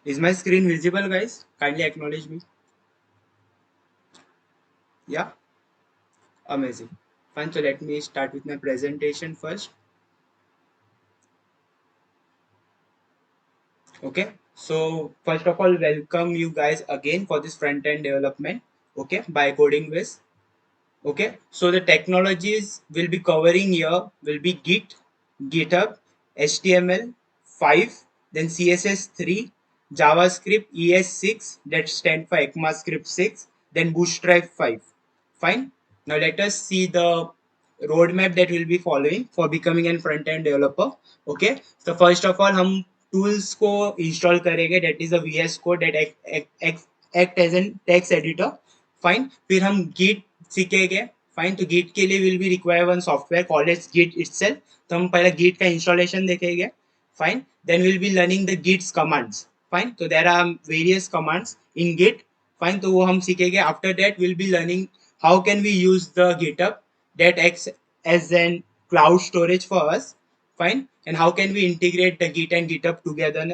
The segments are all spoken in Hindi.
Is my screen visible, guys? Kindly acknowledge me. Yeah, amazing. Fine. So let me start with my presentation first. Okay. So first of all, welcome you guys again for this front end development. Okay, by Coding Wiz. Okay, so the technologies we'll be covering here will be Git, GitHub, HTML5, then CSS3, JavaScript ES6, that stand for ECMAScript 6, then Bootstrap 5. Fine. Now let us see the roadmap that we'll be following for becoming an front end developer. Okay, so first of all हम tools को install करेंगे, that is a VS Code that act as an text editor. Fine, फिर हम Git सीखेंगे. फाइन, तो Git के लिए will be require one software called as Git itself. तो हम पहले Git का इंस्टॉलेशन देखेंगे. Fine, then will be learning the Git's commands. Fine, so there are various commands in Git. Fine, तो वो हम सीखेंगे. After that will be learning how can we use the GitHub that acts as an cloud storage for us. Fine, and how can we integrate the Git and GitHub together.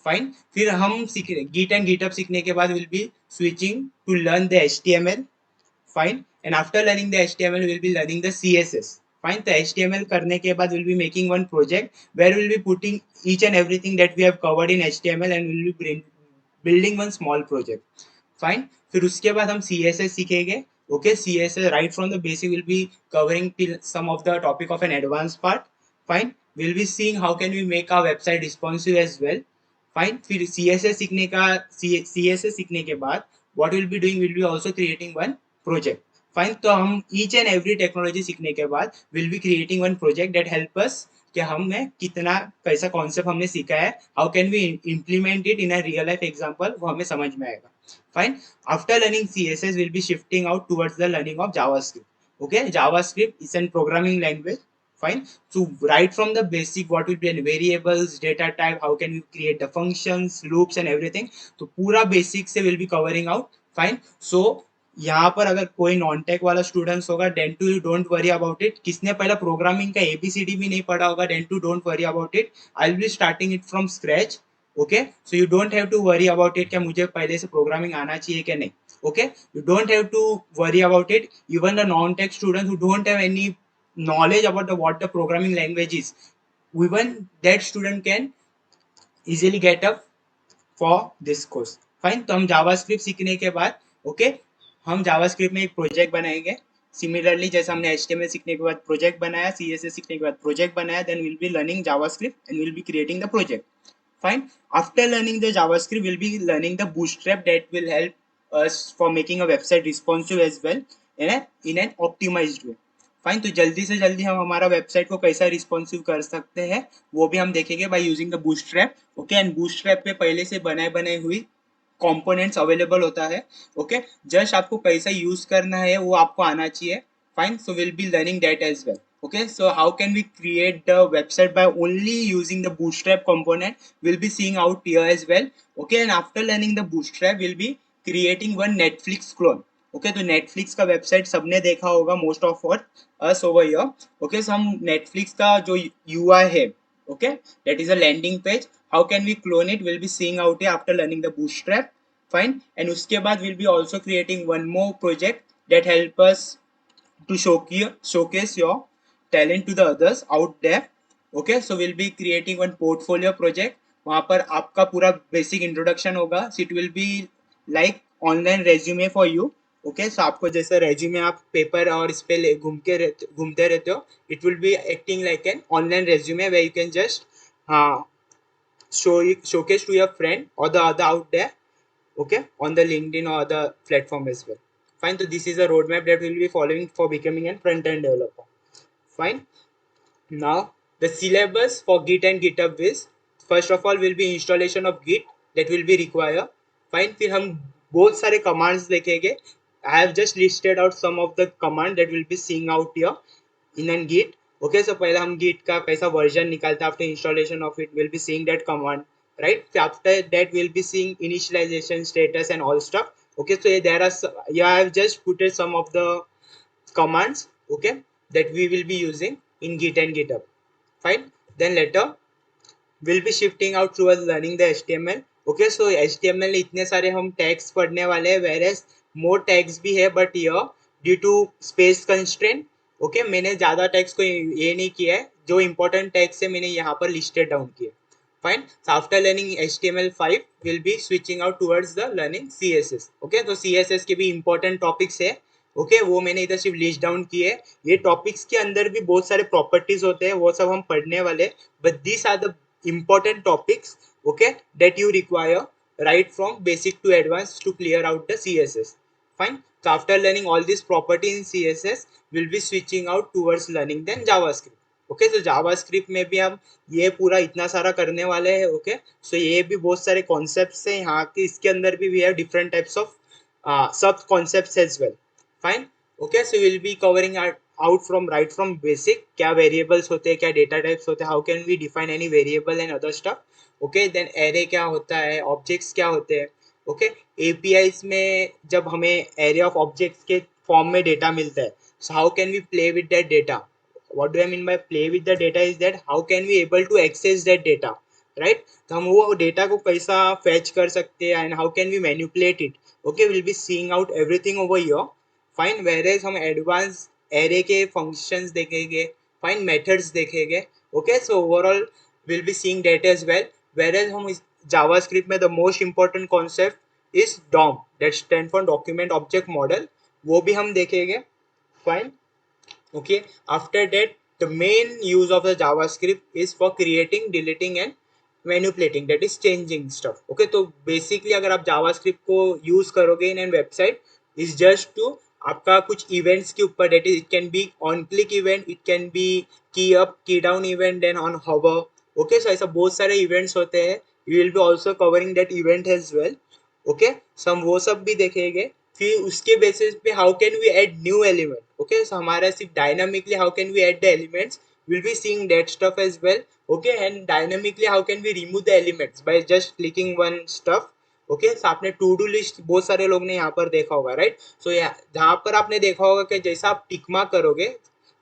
Fine, फिर हम सीख Git and GitHub सीखने के बाद will be switching to learn the HTML. Fine, and after learning the HTML will be learning the CSS. Fine, तो HTML करने के बाद will be making one project where will be putting each and everything that we have covered in HTML and will be building one small project. Fine, फिर उसके बाद हम CSS सीखेंगे. Okay, CSS right from the basic will be covering till some of the topic of an advanced part. Fine, we'll be seeing how can we make our website responsive as well. Fine, फिर CSS सीखने का CSS सीखने के बाद what we'll be doing will be also creating one project. Fine, तो हम each and every technology सीखने के बाद will be creating one project that help us कि हमने कितना कैसा कॉन्सेप्ट हमने सीखा है, how can we implement it in a real life example, वो हमें समझ में आएगा. Fine. After learning CSS, we'll be shifting out towards the learning of JavaScript. Okay, JavaScript is a programming language. Fine. So right from the basic, what will be in variables, data type, how can we create the functions, loops and everything. तो पूरा basic से will be covering out. Fine. So यहाँ पर अगर कोई नॉन टेक वाला स्टूडेंट्स होगा, then too don't worry about it. किसने पहले प्रोग्रामिंग का एबीसीडी भी नहीं पढ़ा होगा, then too don't worry about it. I will be starting it from scratch. Okay, so you don't have to worry about it क्या मुझे पहले से प्रोग्रामिंग आना चाहिए क्या नहीं. Okay, you don't have to worry about it. Even the non tech student who don't have any knowledge about the what the programming language is, even that student can easily get up for this course. Fine, तो हम जावास्क्रिप्ट सीखने के बाद ओके, हम जावास्क्रिप्ट में एक प्रोजेक्ट बनाएंगे. सिमिलरली जैसे हमने HTML सीखने के बाद प्रोजेक्ट बनाया, CSS सीखने के बाद प्रोजेक्ट बनाया, then will be learning JavaScript and will be creating the project. Fine. After learning the JavaScript, we'll be learning the Bootstrap that will help us for making a website responsive as well in an optimized way. Fine, तो जल्दी से जल्दी हम हमारा वेबसाइट को कैसा रिस्पॉन्सिव कर सकते हैं वो भी हम देखेंगे by using the bootstrap. Okay, and bootstrap पे पहले से बनाए हुई कंपोनेंट्स अवेलेबल होता है. ओके, जस्ट आपको कैसा यूज करना है वो आपको आना चाहिए. Fine, so will be learning that as well. Okay, so how can we create the website by only using the bootstrap component, we'll be seeing out here as well. Okay, and after learning the bootstrap we'll be creating one Netflix clone. Okay, तो Netflix का वेबसाइट सबने देखा होगा, most of us over here. Okay, so हम Netflix का जो UI है, okay, that is a landing page. How can we clone it, will be seeing out here after learning the bootstrap. Fine, and उसके बाद विल बी also creating one more project that help us to showcase your talent to the others out there. Okay, so we'll be creating one portfolio project. वहाँ पर आपका पूरा basic introduction होगा. So it will be like online resume for you. Okay, so आपको जैसे resume आप पेपर और इस पे घूमते रहते हो, it will be acting like an online resume where you can just showcase to your friend or the other out there. Okay, on the LinkedIn or other platform as well. Fine, so this is a roadmap that we'll be following for becoming a front-end developer. Fine. Now the syllabus for Git and GitHub is, first of all will be installation of Git that will be required. Fine, फिर हम बहुत सारे commands देखेंगे. I have just listed out some of the command that will be seeing out here in an Git. Okay, so पहले हम Git का कैसा version निकालते हैं, after installation of it we'll be seeing that command, right? After that we'll be seeing initialization status and all stuff. Okay, so there are I have just put some of the commands, okay, that we will be using in Git and GitHub. Fine, then later we'll be shifting out towards learning the HTML. Okay so HTML इतने सारे हम टैग्स पढ़ने वाले हैं, वेरेस मोर टैग्स भी है, but here due to space constraint okay मैंने ज्यादा टैग्स को ये नहीं किया है, जो इंपॉर्टेंट टैग्स है मैंने यहाँ पर लिस्टेड डाउन किए. Fine. So after learning HTML5, we'll be switching out towards the learning CSS. Okay, तो CSS के भी important topics है. ओके वो मैंने इधर सिर्फ लिस्ट डाउन किए. ये टॉपिक्स के अंदर भी बहुत सारे प्रॉपर्टीज होते हैं, वो सब हम पढ़ने वाले. But these are the important topics okay that you require right from basic to advanced to clear out the CSS. Fine. So after learning all these properties in CSS, we'll be switching out towards learning then JavaScript. Okay तो जावास्क्रिप्ट में भी हम ये पूरा इतना सारा करने वाले हैं. ओके सो ये भी बहुत सारे कॉन्सेप्ट्स हैं यहाँ के, इसके अंदर भी we have different types of sub concepts as well. Fine. Okay so will be covering out from right from basic, क्या वेरिएबल्स होते हैं, क्या डेटा टाइप्स होते हैं, how can we define any variable and other stuff. Okay then array क्या होता है, ऑब्जेक्ट्स क्या होते हैं. ओके एपीआईज में जब हमें एरे ऑफ ऑब्जेक्ट्स के फॉर्म में डेटा मिलता है, so how can we play with that data. What do I mean by play with the data is that how can we able to access that data, right. तो हम वो डेटा को कैसा fetch कर सकते हैं and how can we manipulate it. Okay we'll be seeing out everything over here. Fine. Whereas हम advanced array के functions देखेंगे, fine methods देखेंगे. Okay so overall we'll be seeing that as well. Whereas हम इस JavaScript में the most important concept is DOM, that stand for document object model, वो भी हम देखेंगे. Fine. Okay after that the main use of the JavaScript is for creating, deleting and manipulating, that is changing stuff. Okay तो basically अगर आप JavaScript को use करोगे in an website is just to आपका कुछ events के ऊपर, that is it can be on click event, it can be key up key down event then on hover. Okay so ऐसा बहुत सारे events होते हैं, you will be also covering that event as well. Okay so हम वो सब भी देखेंगे. फिर उसके बेसिस पे how can we add new element. Okay so हमारा सिर्फ dynamically how can we add the elements, will be seeing that stuff as well. Okay and dynamically how can we remove the elements by just clicking one stuff. Okay so आपने टू डू लिस्ट बहुत सारे लोग ने यहाँ पर देखा होगा, राइट. सो जहाँ पर आपने देखा होगा कि जैसा आप टिक मार्क करोगे,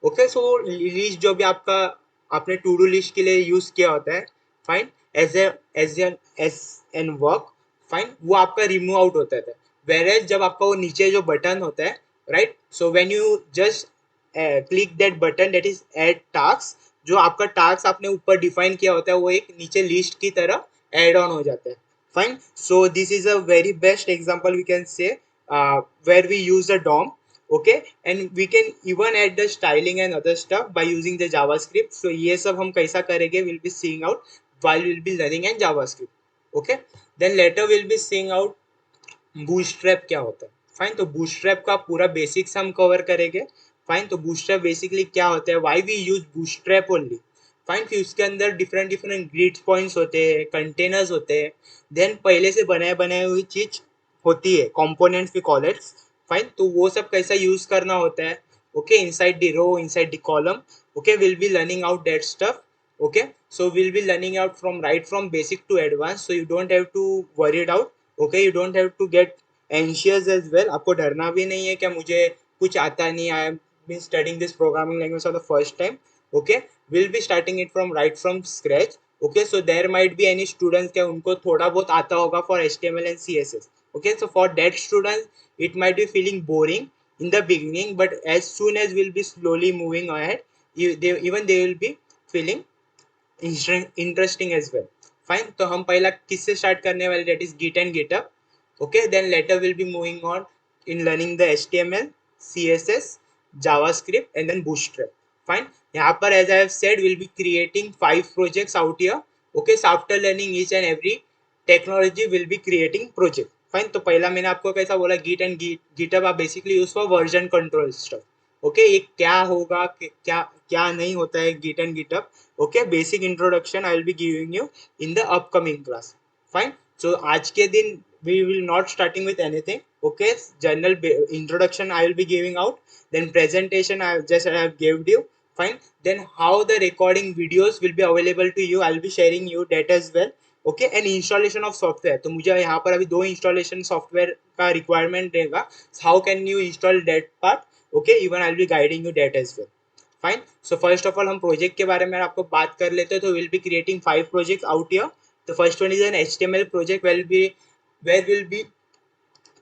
ओके सो लिस्ट जो भी आपका आपने टू डू लिस्ट के लिए यूज किया होता है, fine, as an work, fine, वो आपका रिमूव आउट होता है. वेरेज जब आपका वो नीचे जो बटन होता है, right, so when you just click that button, that is add task, जो आपका टास्क आपने ऊपर डिफाइन किया होता है वो एक नीचे लिस्ट की तरह ऐड ऑन हो जाता है. Fine. So this is a very best example we can say where we use the DOM. Okay and we can even add the styling and other stuff by using the JavaScript. So ये सब हम कैसा करेंगे we'll be seeing out while we'll be learning in JavaScript. Okay then later we'll be seeing out bootstrap क्या होता है. फाइन. तो बूटस्ट्रैप का पूरा बेसिक्स हम कवर करेंगे. फाइन. तो बूटस्ट्रैप बेसिकली क्या होता है, why we use Bootstrap only. Fine. फिर उसके अंदर डिफरेंट डिफरेंट ग्रिड पॉइंट्स होते हैं, कंटेनर्स होते हैं, देन पहले से बनाए बनाए हुई चीज होती है, components we call it. Fine. तो वो सब कैसा यूज करना होता है. Okay inside the row, inside the column. Okay will be learning out that stuff. Okay so we'll be learning out from right from basic to advanced, so you don't have to worry it out. Okay you don't have to get anxious as well. आपको डरना भी नहीं है कि मुझे कुछ आता नहीं, I have been studying this programming language for the first time. Okay we'll be starting it from right from scratch. Okay so there might be any students क्या उनको थोड़ा बहुत आता होगा for HTML and CSS. Okay so for that students it might be feeling boring in the beginning, but as soon as we'll be slowly moving ahead, they will be feeling interesting as well. Fine. तो हम पहला किससे स्टार्ट करने वाले, that is Git and GitHub. Okay then later will be moving on in learning the HTML, CSS, JavaScript and then Bootstrap. Fine. यहाँ पर as I have said we'll be creating 5 projects out here. Okay so after learning each and every technology we'll be creating project. Fine. तो पहला मैंने आपको कैसा बोला, गिट एंड गिटअप आप basically use for version control stuff. Okay ये क्या होगा, क्या क्या नहीं होता है Git and GitHub. Okay basic introduction I will be giving you in the upcoming class. Fine. So आज के दिन we will not starting with anything. Okay general introduction I will be giving out, then presentation I have gave you. Fine. Then how the recording videos will be available to you, I will be sharing you that as well. Okay and installation of software, तो मुझे यहाँ पर अभी 2 installation software का requirement रहेगा. How can you install that part. Okay even I will be guiding you that as well. Fine. So first of all हम प्रोजेक्ट के बारे में आपको बात कर लेते हैं. तो will be creating 5 project out here. The first one is an HTML project where we'll be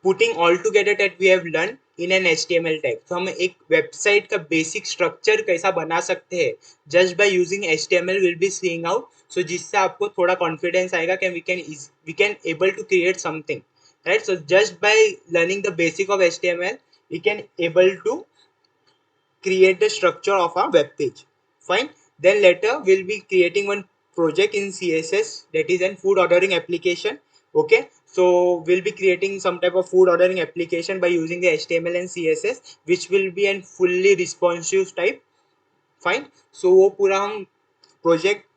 putting all together that we have learned in an HTML tag. तो हम एक वेबसाइट का बेसिक स्ट्रक्चर कैसा बना सकते हैं just by using HTML will be seeing out. So जिससे आपको थोड़ा कॉन्फिडेंस आएगा कि we can able to create something, right? So just by learning the basic of HTML we can able to create the structure of our web page. Fine. Then later we'll be creating one project in CSS, that is an food ordering application. Okay. So we'll be creating some type of food ordering application by using the HTML and CSS, which will be an fully responsive type. Fine. So वो पूरा हम project,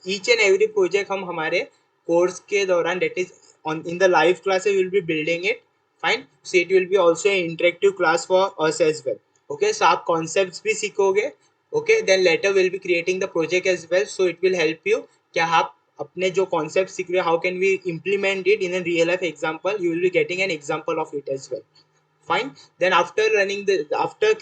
each and every project हम हमारे कोर्स के दौरान, that is on in the live class we will be building it. Fine. So it will be also an interactive class for us as well. Okay, so आप concepts भी सीखोगे. Okay, then later we'll be creating the project as well, so it will help you क्या आप अपने जो concept सीख रहे हो, how can we implement it in a real life example, you will be getting an example of it as well. Fine. Then after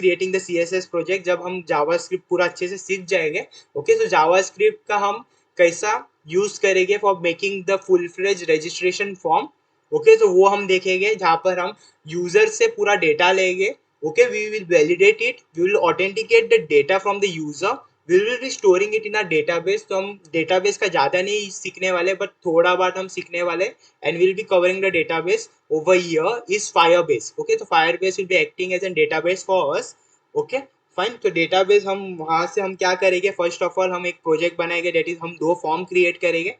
creating the CSS project, जब हम JavaScript पूरा अच्छे से सीख जाएंगे, okay, so JavaScript का हम कैसा यूज करेंगे for making the full fledge registration form. Okay, तो वो हम देखेंगे जहाँ पर हम यूजर से पूरा डेटा लेंगे. Okay, we will validate it, we will authenticate the data from the user, we will be storing it in a database. तो हम डेटाबेस का ज़्यादा नहीं सीखने वाले, बट थोड़ा बहुत हम सीखने वाले. And will be covering the database over here is Firebase. Okay, so Firebase will be acting as a database for us. Okay, fine. तो डेटाबेस हम वहाँ से हम क्या करेंगे, फर्स्ट ऑफ ऑल हम एक प्रोजेक्ट बनाएंगे, डेट इज हम 2 फॉर्म क्रिएट करेंगे.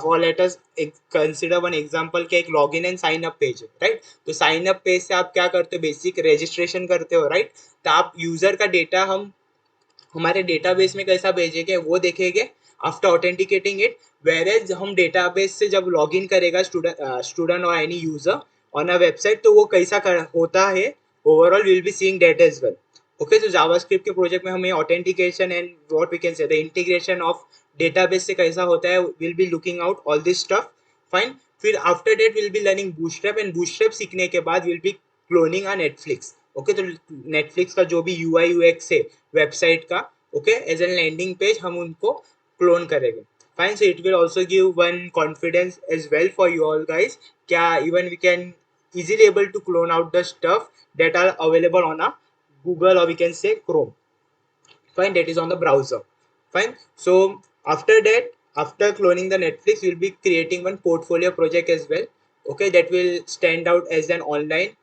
For let us consider one example के एक login and sign up page है, राइट? तो साइन अप पेज से आप क्या करते हो, बेसिक रजिस्ट्रेशन करते हो, राइट? तो आप यूजर का डेटा हम हमारे डेटाबेस में कैसा भेजेंगे वो देखेंगे आफ्टर ऑथेंटिकेटिंग इट. वेरेज हम डेटाबेस से जब लॉगिन करेगा स्टूडेंट और any user on a website, तो वो कैसा होता है overall will be seeing that as well. Okay, तो जावास्क्रिप्ट के प्रोजेक्ट में हमें authentication and what we can say the integration of database से कैसा होता है, will be looking out all this stuff. Fine. फिर after that will be learning bootstrap, and bootstrap सीखने के बाद will be cloning a Netflix. Okay, तो नेटफ्लिक्स का जो भी UI UX है वेबसाइट का, okay, as an landing page हम उनको क्लोन करेंगे. Fine. So it will also give one confidence as well for you all guys, क्या even we can easily able to clone out the stuff that are available on a Google, or we can say Chrome. Fine, that is on the browser. Fine. So after that, after cloning the Netflix, we'll be creating one portfolio project as well. Okay, that will stand out as an online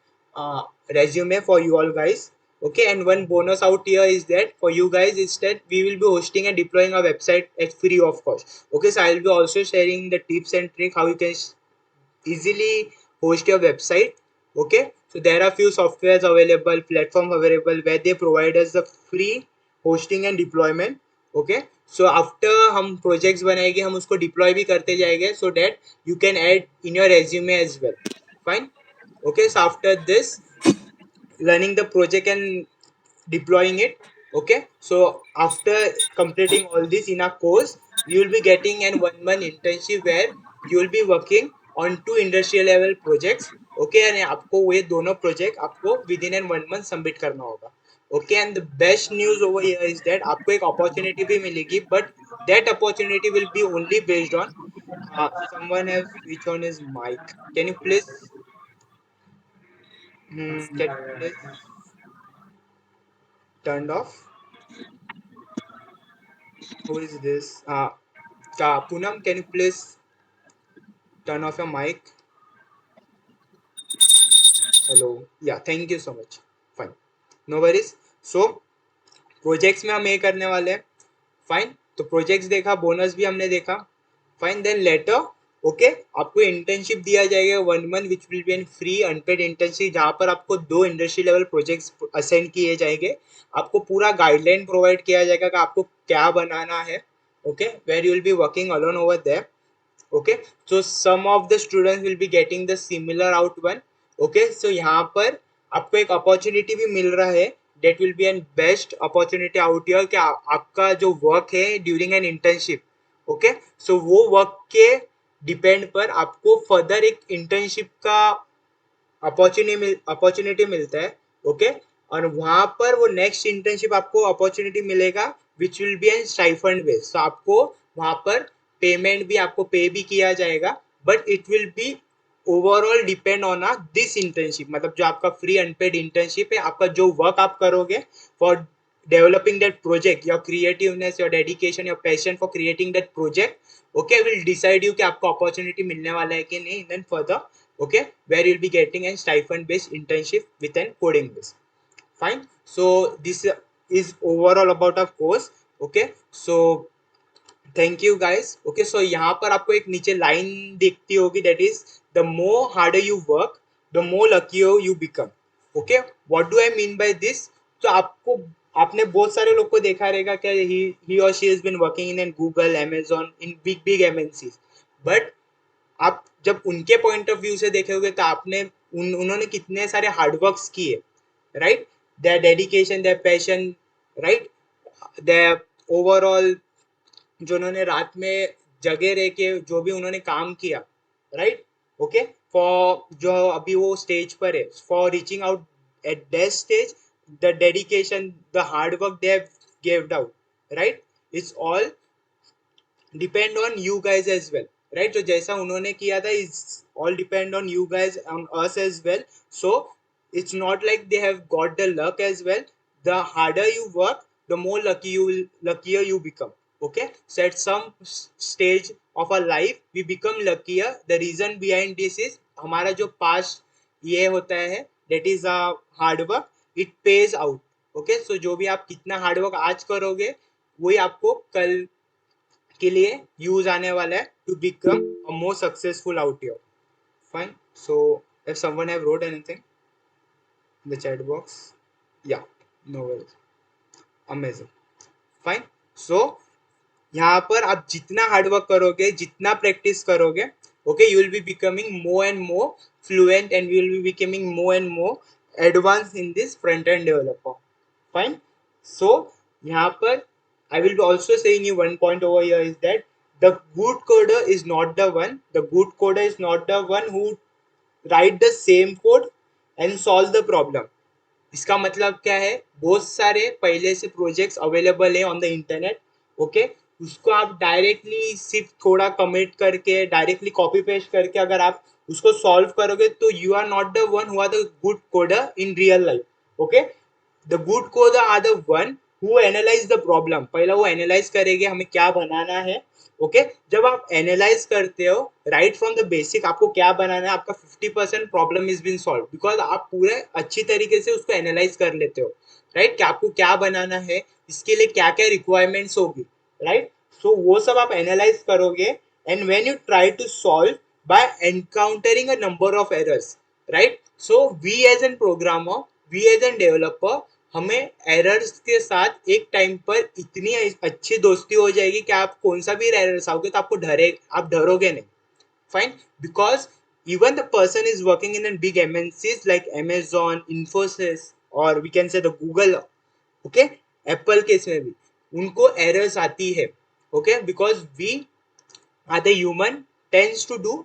resume for you all guys. Okay, and one bonus out here is that for you guys is that we will be hosting and deploying a website at free of cost. Okay, so I'll be also sharing the tips and trick how you can easily host your website. Okay, so there are few softwares available, platform available where they provide us the free hosting and deployment. Okay, so after हम projects बनाएंगे हम उसको deploy भी करते जाएंगे, so that you can add in your resume as well. Fine. Okay, so after this learning the project and deploying it. Okay, so after completing all this in a course, you will be getting an 1 month internship where you will be working on 2 industrial level projects. Okay, and आपको ये दोनों project आपको within an 1 month submit करना होगा. Okay, and the best news over here is that आपको एक opportunity भी मिलेगी, but that opportunity will be only based on someone has switched on his mic. Can you please can you please turned off? Who is this? Poonam, can you please turn off your mic? Hello. Yeah, thank you so much. Fine. No worries. So, projects में हम ये करने वाले हैं. फाइन. तो प्रोजेक्ट्स देखा, बोनस भी हमने देखा. फाइन. देन लेटर, ओके, आपको इंटर्नशिप दिया जाएगा 1 month which will be an free unpaid internship, जहाँ पर आपको 2 इंडस्ट्री लेवल प्रोजेक्ट्स असाइन किए जाएंगे. आपको पूरा गाइडलाइन प्रोवाइड किया जाएगा कि आपको क्या बनाना है. Okay, where you will be working alone over there. Okay, so some of the students will be getting the similar out one. Okay, so यहाँ पर आपको एक अपॉर्चुनिटी भी मिल रहा है, that will be an best opportunity out here कि आपका जो वर्क है during an internship. Okay, so वो वर्क के डिपेंड पर आपको फर्दर एक इंटर्नशिप का अपॉर्चुनिटी मिलता है. ओके, और वहाँ पर वो नेक्स्ट इंटर्नशिप आपको अपॉर्चुनिटी मिलेगा which will be an stipend base. तो आपको वहाँ पर पेमेंट भी आपको पे भी किया जाएगा, but it will B overall depend on this internship, मतलब जो आपका फ्री अनपेड इंटर्नशिप है, आपका जो वर्क आप करोगे for developing that project, your creativeness, your dedication, your passion for creating that project, okay, will decide you कि आपको अपॉर्चुनिटी मिलने वाला है कि नहीं, then further, okay, where you'll be getting a stipend based internship with an coding base. Fine, so this is overall about our course. Okay, so thank you guys. Okay, so यहाँ पर आपको एक नीचे लाइन दिखती होगी, that is the more harder you work the more lucky you become. Okay, what do I mean by this? तो आपको, आपने बहुत सारे लोग को देखा रहेगा कि ही और she has been working in an Google, Amazon, in big big MNCs, but आप जब उनके पॉइंट ऑफ व्यू से देखे तो आपने उन्होंने कितने सारे हार्डवर्क्स किए, right? Their dedication, their passion, right, their overall, जो उन्होंने रात में जगे रह के जो भी उन्होंने काम किया, राइट, ओके, फॉर जो अभी वो स्टेज पर है, for reaching out at that stage, the dedication, the hard work they have gived out, right, it's all depend on you guys as well, right? तो जैसा उन्होंने किया था, is all depend on you guys, on us as well. So it's not like they have got the luck as well. The harder you work, the more luckier you become. Okay, so at some stage of our life we become luckier. The reason behind this is हमारा जो past ये होता है, that is a hard work, it pays out. Okay, so जो भी आप कितना hard work आज करोगे, वही आपको कल के लिए यूज आने वाला है, to become a more successful out here. Fine, so if someone have rote anything in the chat box, या, नो वरीज, अमेजिंग, फाइन. सो यहाँ पर आप जितना हार्डवर्क करोगे, जितना प्रैक्टिस करोगे, okay, you will be becoming more and more fluent and you will be becoming more and more advance in this front end developer. Fine. So यहाँ पर I will be also saying you one point over here is that the good coder is not the one. The good coder is not the one who write the same code and solve the problem. इसका मतलब क्या है? बहुत सारे पहले से प्रोजेक्ट्स अवेलेबल है ऑन द इंटरनेट. ओके, उसको आप डायरेक्टली सिर्फ थोड़ा कमिट करके, डायरेक्टली कॉपी पेस्ट करके अगर आप उसको सॉल्व करोगे, तो you are not the one who are the good coder in real life. Okay, the good coder are the one who analyse the problem. पहला वो एनालाइज करेंगे हमें क्या बनाना है. ओके, जब आप एनालाइज करते हो राइट फ्रॉम द बेसिक, आपको क्या बनाना है, आपका 50% problem is been solve, because आप पूरे अच्छी तरीके से उसको एनालाइज कर लेते हो, राइट, कि आपको क्या बनाना है, इसके लिए क्या क्या रिक्वायरमेंट्स होगी, राइट. सो वो सब आप एनालाइज करोगे, and when you try to solve by encountering a number of errors, right. So we as an programmer, we as an developer, हमें एरर्स के साथ एक टाइम पर इतनी अच्छी दोस्ती हो जाएगी कि आप कौन सा भी एरर्स आओगे तो आप डरोगे नहीं. Fine, because even the person is working in a big MNCs like Amazon, Infosys, or we can say the Google, okay, Apple case में भी उनको एरर्स आती है. okay, because we are the human tends to do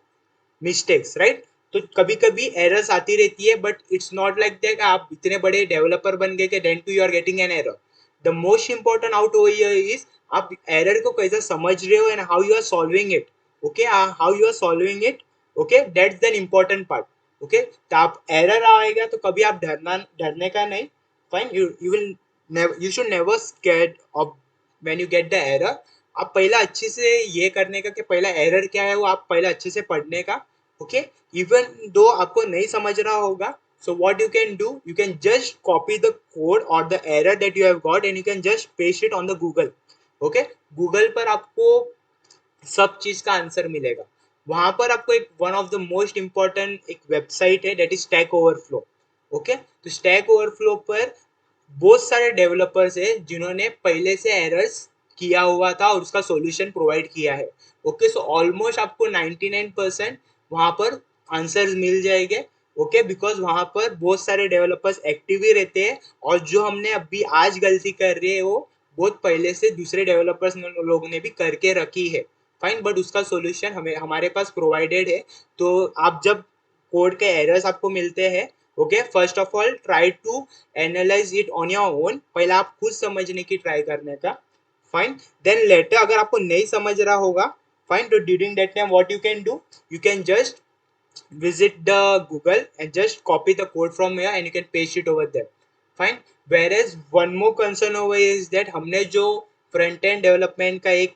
mistakes, right. तो कभी कभी एरर्स आती रहती है, but it's not like that आप इतने बड़े डेवलपर बन गए कि then too you are getting an error. The most important out over here is आप एरर को कैसे समझ रहे हो and how you are solving it. Okay, how you are solving it, okay, that's the important part. Okay, तो आप एरर आएगा तो कभी आप डरने का नहीं. Fine, you will you should never scared of when you get the error. आप पहला अच्छे से ये करने का कि पहला एरर क्या है वो आप पहला अच्छे से पढ़ने का. okay, even though आपको नहीं समझ रहा होगा, so what you can do, you can just copy the code or the error that you have got and you can just paste it on the Google. okay, Google पर आपको सब चीज का आंसर मिलेगा. वहां पर आपको एक one of the most important एक वेबसाइट है, that is stack overflow. Okay, तो स्टैक ओवरफ्लो पर बहुत सारे डेवलपर्स है जिन्होंने पहले से एरर्स किया हुआ था और उसका सॉल्यूशन प्रोवाइड किया है. ओके, सो ऑलमोस्ट आपको 99% वहां पर आंसर्स मिल जाएंगे. ओके, बिकॉज वहां पर बहुत सारे डेवलपर्स एक्टिव ही रहते हैं, और जो हमने अभी आज गलती कर रही है वो बहुत पहले से दूसरे डेवलपर्स लोगों ने भी करके रखी है. फाइन, बट उसका सॉल्यूशन हमारे पास प्रोवाइडेड है. तो आप जब कोड के एरर्स आपको मिलते हैं, okay, first of all try to analyse it on your own. पहला आप खुद समझने की ट्राई करने का. फाइन, देन लेटर अगर आपको नहीं समझ रहा होगा, Fine. So during that time, what you can do, you can just visit the Google and just copy the code from here and you can paste it over there. Fine. Whereas one more concern over here is that हमने जो front end development का एक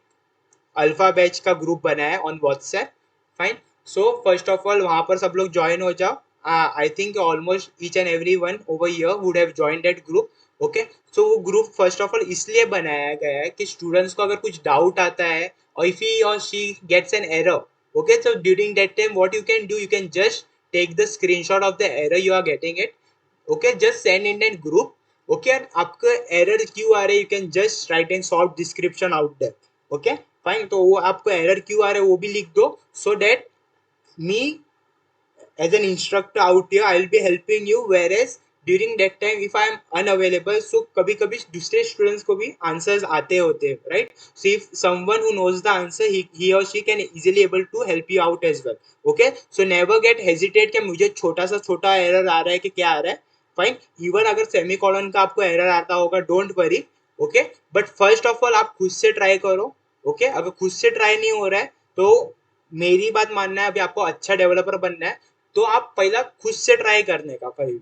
अल्फा बैच का ग्रुप बनाया है on WhatsApp. Fine. So first of all वहां पर सब लोग ज्वाइन हो जाओ. I think almost each and every one over here would have join that group. Okay. So वो ग्रुप फर्स्ट ऑफ ऑल इसलिए बनाया गया है कि स्टूडेंट्स को अगर कुछ डाउट आता है और इफ ही और she gets an error, okay, so during that time what you can do, you can just take the screenshot of the error you are getting it. Okay, just send in that group. Okay, and आपका error क्यों आ रहा है, you can just write in short description out there. Okay, fine. तो वो आपको error क्यों आ रहा है वो भी लिख दो, so that me as an instructor out here I'll be helping you, whereas during that time if I am unavailable, so कभी कभी दूसरे students को भी answers आते होते हैं, right? So if someone who knows the answer, he or she can easily able to help you out as well. Okay, so never get hesitate कि मुझे छोटा सा छोटा error आ रहा है कि क्या आ रहा है. फाइन. इवन अगर सेमीकोलन का आपको एरर आता होगा, don't worry. Okay, but first of all आप खुद से ट्राई करो. ओके, अगर खुद से ट्राई नहीं हो रहा है तो मेरी बात मानना है, अभी आपको अच्छा डेवलपर बनना है तो आप पहला खुद से ट्राई करने का. कभी भी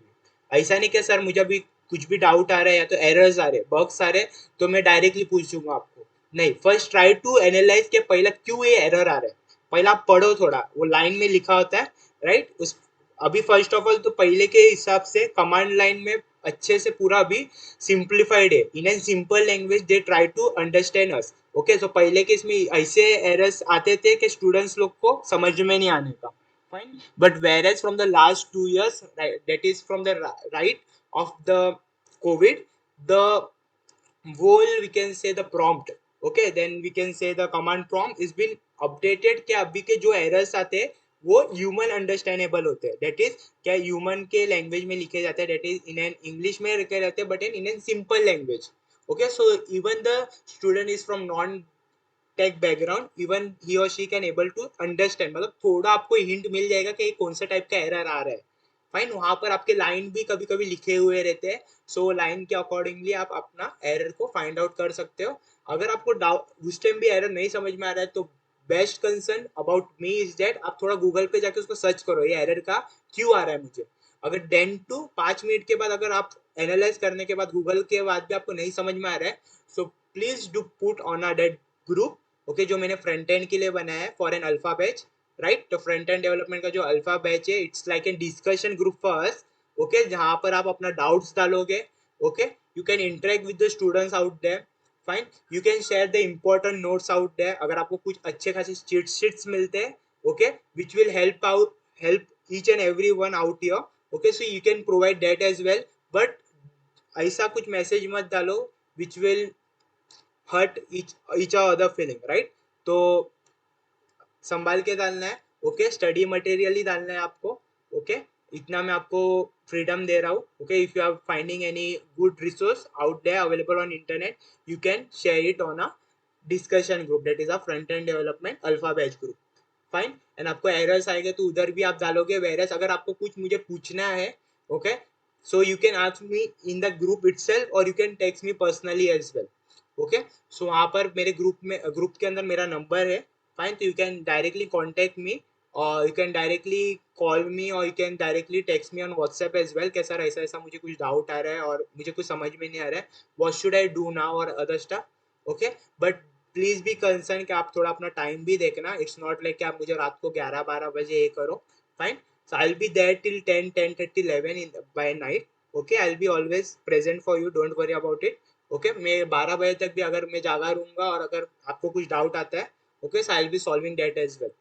ऐसा नहीं कि सर मुझे अभी कुछ भी डाउट आ रहा है या तो एरर्स आ रहे, बग्स आ रहे, तो मैं डायरेक्टली पूछूंगा आपको. नहीं, फर्स्ट ट्राई टू एनालाइज के पहला क्यों ये एरर आ रहा है. पहला आप पढ़ो थोड़ा, वो लाइन में लिखा होता है, राइट? उस अभी फर्स्ट ऑफ ऑल तो पहले के हिसाब से कमांड लाइन में अच्छे से पूरा अभी सिंप्लीफाइड है. In an simple language they try to understand us. Okay, so पहले के इसमें ऐसे एरर्स आते थे कि स्टूडेंट्स लोग को समझ में नहीं आने का. Fine. But whereas from the last 2 years, right, that is from the right of the COVID, the whole we can say the prompt, okay, then we can say the command prompt is been updated कि अभी के जो errors आते हैं वो human understandable होते हैं. That is क्या human के language में लिखे जाते हैं, that is in an English में लिखे जाते हैं, but in a simple language. Okay, so even the student is from non tech background, even he और she can able to understand. मतलब थोड़ा आपको हिंट मिल जाएगा कि कौन सा टाइप का एरर आ रहा है. फाइन. वहां पर आपके लाइन भी कभी कभी लिखे हुए रहते हैं, सो लाइन के अकॉर्डिंगली आप अपना एरर को फाइंड आउट कर सकते हो. अगर आपको डाउट उस टाइम भी एरर नहीं समझ में आ रहा है तो best concern about me is that आप थोड़ा गूगल पे जाके उसको सर्च करो, ये एरर का क्यों आ रहा है मुझे. अगर 10 to 5 मिनट के बाद अगर आप एनालाइज करने के बाद गूगल के बाद भी आपको नहीं समझ में आ रहा है, so please do put on a that group. Okay, जो मैंने फ्रंट एंड के लिए बनाया है for an alpha batch, right? तो फ्रंट एंड डेवलपमेंट का जो अल्फा बैच है, it's like an discussion group for us. Okay, जहां पर आप अपना डाउट्स डालोगे. Okay, you can interact with the students out there. Fine. You can share the important notes out there. अगर आपको कुछ अच्छे खासे चीट शीट्स मिलते हैं, okay, which will help each and every one out here. Okay, so you can provide that as well, but ऐसा कुछ मैसेज मत डालो which will hurt each other feeling, right? तो संभाल के डालना है. ओके, स्टडी मटेरियल ही डालना है आपको. ओके, इतना मैं आपको फ्रीडम दे रहा हूँ. Okay, if you are finding any good resource out there available on internet, you can share it on a discussion group, that is a front end development alpha batch group. Fine. And आपको एरर्स आएंगे तो उधर भी आप डालोगे. वेरस अगर आपको कुछ मुझे पूछना है, okay, so you can ask me in the group itself और you can text me personally as well. Okay, so वहाँ पर मेरे ग्रुप के अंदर मेरा नंबर है. फाइन. तो you can directly contact me और you can directly call me और you can directly text me on WhatsApp as well. कैसा ऐसा ऐसा मुझे कुछ डाउट आ रहा है और मुझे कुछ समझ में नहीं आ रहा है, what should I do now और other stuff. Okay, but please be concern कि आप थोड़ा अपना टाइम भी देखना. इट्स नॉट लाइक कि आप मुझे रात को 11-12 बजे ये करो. Fine. So I will be there till 10, 10:30, 11 in by night. Okay, I will be always present for you, don't worry about it. Okay, मैं 12 बजे तक भी अगर मैं जागा रहूंगा और अगर आपको कुछ डाउट आता है, okay, so I will be solving that as well.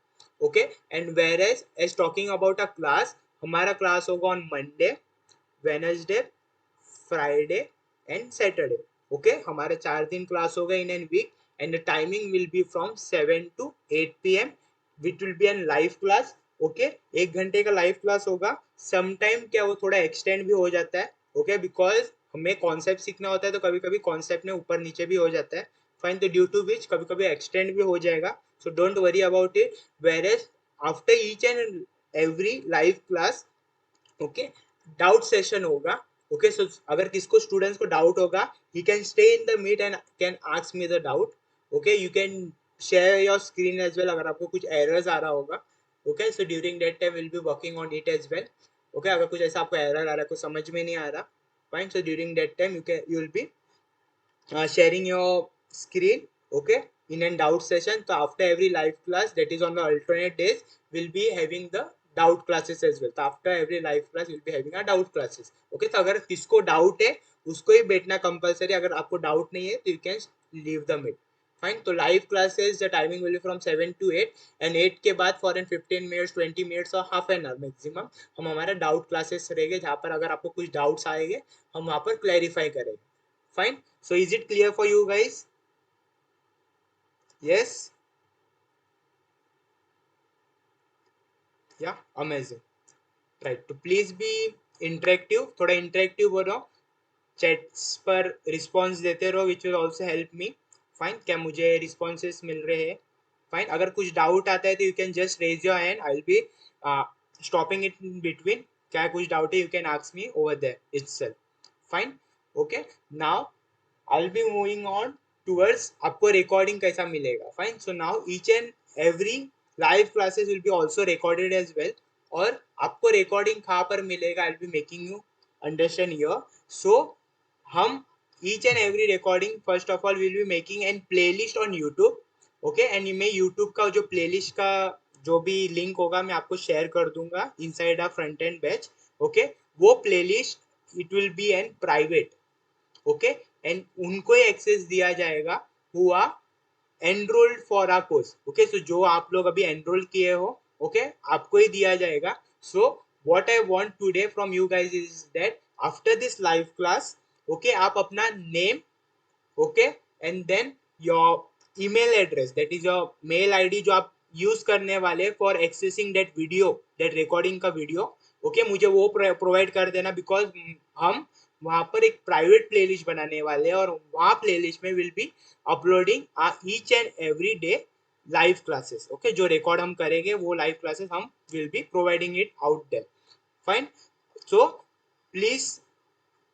Okay, and where as talking about a class, हमारा क्लास होगा on Monday, Wednesday, Friday and Saturday. Okay, हमारे 4 दिन क्लास होगा in an week. And the timing will be from 7 to 8 PM, which will be an live class. Okay, 1 घंटे का लाइव क्लास होगा. समटाइम क्या वो थोड़ा एक्सटेंड भी हो जाता है. ओके, बिकॉज हमें कॉन्सेप्ट सीखना होता है तो कभी कभी कॉन्सेप्ट में ऊपर नीचे भी हो जाता है. फाइन. तो ड्यू टू विच कभी कभी एक्सटेंड भी हो जाएगा, so don't worry about it. Where as after each and every live class, okay, doubt session होगा. ओके, सो अगर किसको स्टूडेंट्स को डाउट होगा, he can stay in the meet and can ask me the doubt. Okay, you can share your screen as well अगर आपको कुछ errors आ रहा होगा. Okay, so during that time we'll be working on it as well. Okay, अगर कुछ ऐसा आपको error आ रहा है, कुछ समझ में नहीं आ रहा, fine, so during that time you will be sharing your screen, okay, in a doubt session. So after every live class, that is on the alternate days, we'll be having the doubt classes as well. So after every live class we'll be having a doubt classes. Okay, तो अगर किसको डाउट है उसको ही बैठना कंपलसरी, अगर आपको डाउट नहीं है तो you can leave the meet. Fine. तो live classes the timing will be from 7 to 8, and 8 के बाद फॉर एन 15 मिनट्स 20 मिनट्स और हाफ एन आवर मैक्सिमम हम हमारा डाउट क्लासेस रहेंगे, जहाँ पर अगर आपको कुछ डाउट्स आएंगे हम वहाँ पर क्लैरिफाई करेंगे. Fine. So is it clear for you guys? Yes. Yeah. Amazing. Right. तो प्लीज बी इंटरेक्टिव, थोड़ा इंटरेक्टिव हो रहा, चैट्स पर रिस्पॉन्स देते रहो, which will also help me. Fine. क्या मुझे रिस्पॉन्सेस मिल रहे हैं? फाइन. अगर कुछ डाउट आता है तो you can just raise your hand, I will be stopping it in between. क्या कुछ डाउट है you can ask me over there itself. Fine. Okay. Now I'll be moving on towards आपको recording कैसा मिलेगा. Fine. So now each and every live classes will be also recorded as well. और आपको recording कहाँ पर मिलेगा, I'll be making you understand here. So हम each and every recording first of all will be making an playlist on YouTube. Okay, and मैं YouTube का जो playlist का जो भी link होगा मैं आपको share कर दूंगा inside a front end batch. Okay, वो playlist it will be an private. Okay, and उनको ही एक्सेस दिया जाएगा हुआ enrolled for a course. Okay, so जो आप लोग अभी एनरोल किए हो, ओके, आपको ही दिया जाएगा. So what I want today from you guys is that after this live class, okay, आप अपना name, okay, and then your email address, that is your mail ID जो आप यूज करने वाले for accessing that video, that recording का वीडियो. ओके, मुझे वो प्रोवाइड कर देना, बिकॉज हम वहां पर एक प्राइवेट प्लेलिस्ट बनाने वाले हैं और वहाँ प्लेलिस्ट में will be uploading each and every day live classes. Okay, जो रिकॉर्ड हम करेंगे वो लाइव क्लासेस हम will be providing it out there. Fine. So please